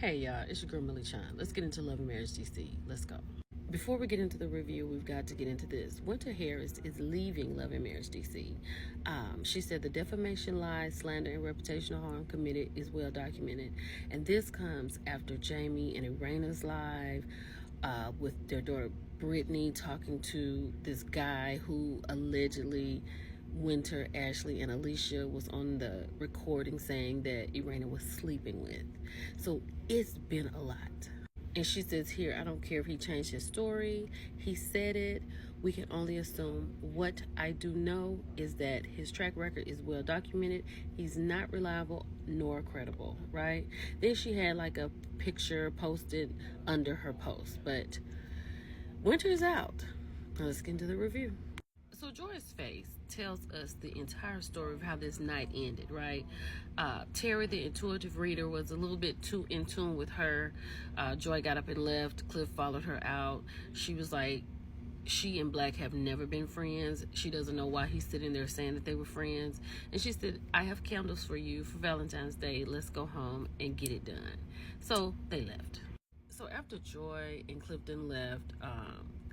Hey y'all, it's your girl Millie Chan. Let's get into Love and Marriage DC. Let's go. Before we get into the review, we've got to get into this. Winter Harris is leaving Love and Marriage DC. She said the defamation, lies, slander, and reputational harm committed is well documented. And this comes after Jamie and Irana's live with their daughter Brittany talking to this guy who allegedly Winter, Ashley, and Alicia was on the recording saying that Irana was sleeping with. So it's been a lot. And she says here, I don't care if he changed his story. He said it. We can only assume. What I do know is that his track record is well documented. He's not reliable nor credible, right? Then she had like a picture posted under her post. But Winter is out. Now let's get into the review. So Joy's face tells us the entire story of how this night ended, right? Terry, the intuitive reader, was a little bit too in tune with her. Joy got up and left. Cliff followed her out. She was like, she and Black have never been friends. She doesn't know why he's sitting there saying that they were friends. And she said, I have candles for you for Valentine's Day. Let's go home and get it done. So they left. So after Joy and Clifton left,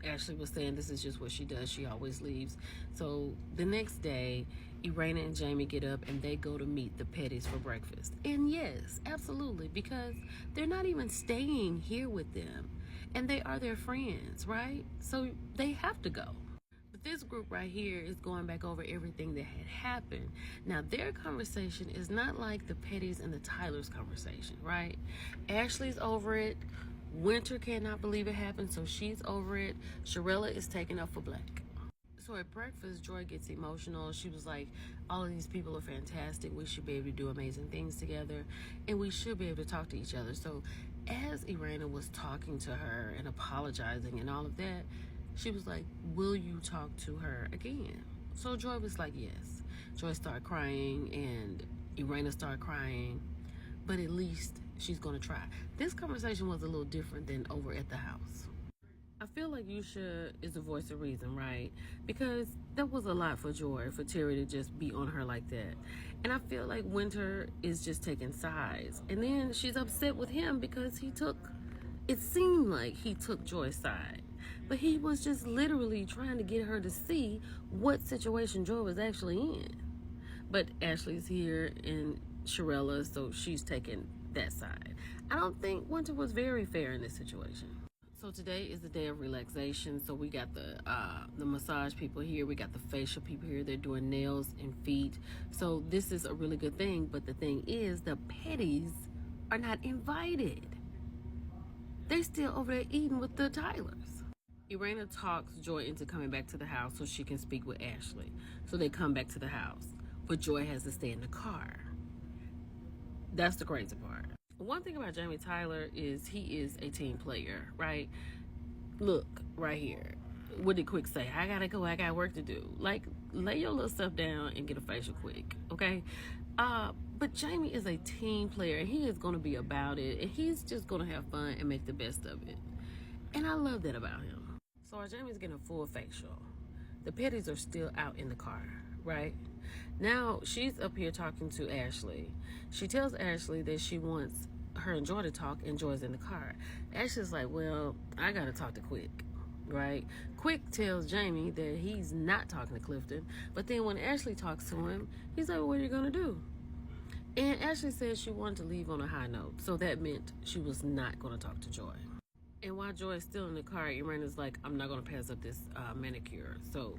Ashley was saying this is just what she does. She always leaves. So the next day, Irana and Jamie get up and they go to meet the Pettys for breakfast. And yes, absolutely, because they're not even staying here with them. And they are their friends, right? So they have to go. But this group right here is going back over everything that had happened. Now, their conversation is not like the Pettys and the Tylers conversation, right? Ashley's over it. Winter cannot believe it happened, so she's over it. Sharella is taking up for Black. So at breakfast, Joy gets emotional. She was like, all of these people are fantastic. We should be able to do amazing things together, and we should be able to talk to each other. So as Irana was talking to her and apologizing and all of that, she was like, will you talk to her again? So Joy was like, yes. Joy started crying, and Irana started crying, but at least she's going to try. This conversation was a little different than over at the house. I feel like Yusha is the voice of reason, right? Because that was a lot for Joy, for Terry to just be on her like that. And I feel like Winter is just taking sides. And then she's upset with him because it seemed like he took Joy's side. But he was just literally trying to get her to see what situation Joy was actually in. But Ashley's here and Sharella, so she's taking that side. I don't think Winter was very fair in this situation. So today is the day of relaxation. So we got the massage people here. We got the facial people here. They're doing nails and feet. So this is a really good thing. But the thing is, the Pettys are not invited. They're still over there eating with the Tylers. Irana talks Joy into coming back to the house so she can speak with Ashley. So they come back to the house. But Joy has to stay in the car. That's the crazy part. One thing about Jamie Tyler is he is a team player, right? Look, right here. What did Quick say? I gotta go, I got work to do. Like, lay your little stuff down and get a facial quick, okay? But Jamie is a team player, and he is gonna be about it, and he's just gonna have fun and make the best of it. And I love that about him. So our Jamie's getting a full facial. The Pettys are still out in the car, right? Now she's up here talking to Ashley. She tells Ashley that she wants her and Joy to talk, and Joy's in the car. Ashley's like, well, I gotta talk to Quick, right? Quick tells Jamie that he's not talking to Clifton, but then when Ashley talks to him, he's like, well, what are you gonna do? And Ashley says she wanted to leave on a high note, so that meant she was not gonna talk to Joy. And while Joy is still in the car, Irana's like, I'm not gonna pass up this manicure. So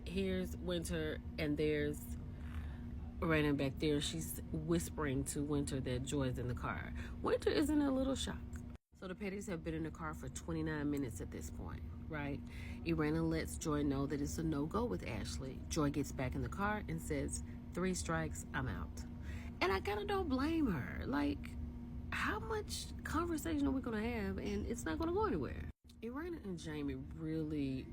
here's Winter, and there's Irana back there. She's whispering to Winter that Joy's in the car. Winter is in a little shock. So the Pettys have been in the car for 29 minutes at this point, right? Irana lets Joy know that it's a no-go with Ashley. Joy gets back in the car and says, 3 strikes, I'm out. And I kind of don't blame her. Like, how much conversation are we going to have and it's not going to go anywhere? Irana and Jamie really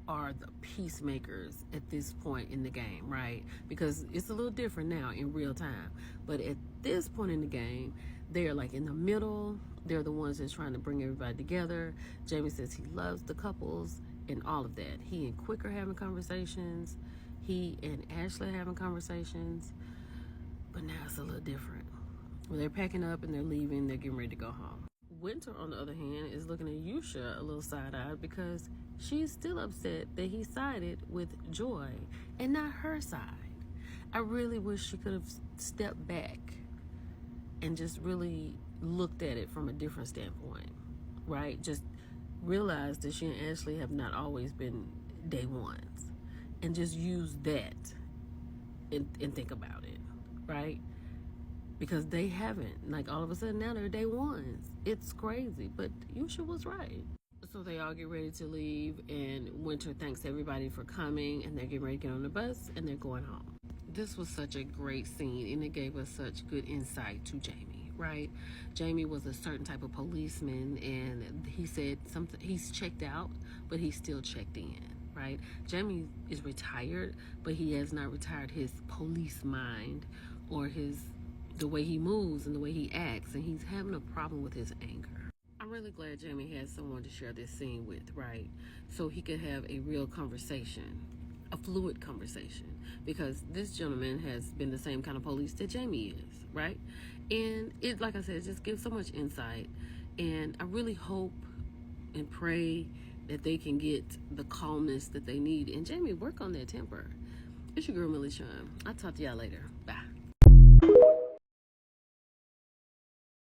are the peacemakers at this point in the game, right? Because it's a little different now in real time. But at this point in the game, they're like in the middle. They're the ones that's trying to bring everybody together. Jamie says he loves the couples and all of that. He and Quick are having conversations. He and Ashley are having conversations. But now it's a little different. They're packing up and they're leaving. They're getting ready to go home. Winter, on the other hand, is looking at Yusha a little side-eyed because she's still upset that he sided with Joy and not her side. I really wish she could have stepped back and just really looked at it from a different standpoint, right? Just realize that she and Ashley have not always been day ones, and just use that and think about it, right? Because they haven't. Like, all of a sudden now they're day ones. It's crazy, but Yusha was right. So they all get ready to leave, and Winter thanks everybody for coming, and they're getting ready to get on the bus, and they're going home. This was such a great scene, and it gave us such good insight to Jamie, right? Jamie was a certain type of policeman, and he said something. He's checked out, but he's still checked in, right? Jamie is retired, but he has not retired his police mind or the way he moves and the way he acts, and he's having a problem with his anger. I'm really glad Jamie had someone to share this scene with, right? So he could have a real conversation, a fluid conversation, because this gentleman has been the same kind of police that Jamie is, right? And it, like I said, it just gives so much insight. And I really hope and pray that they can get the calmness that they need. And Jamie, work on that temper. It's your girl, Millie Sean. I'll talk to y'all later. Bye.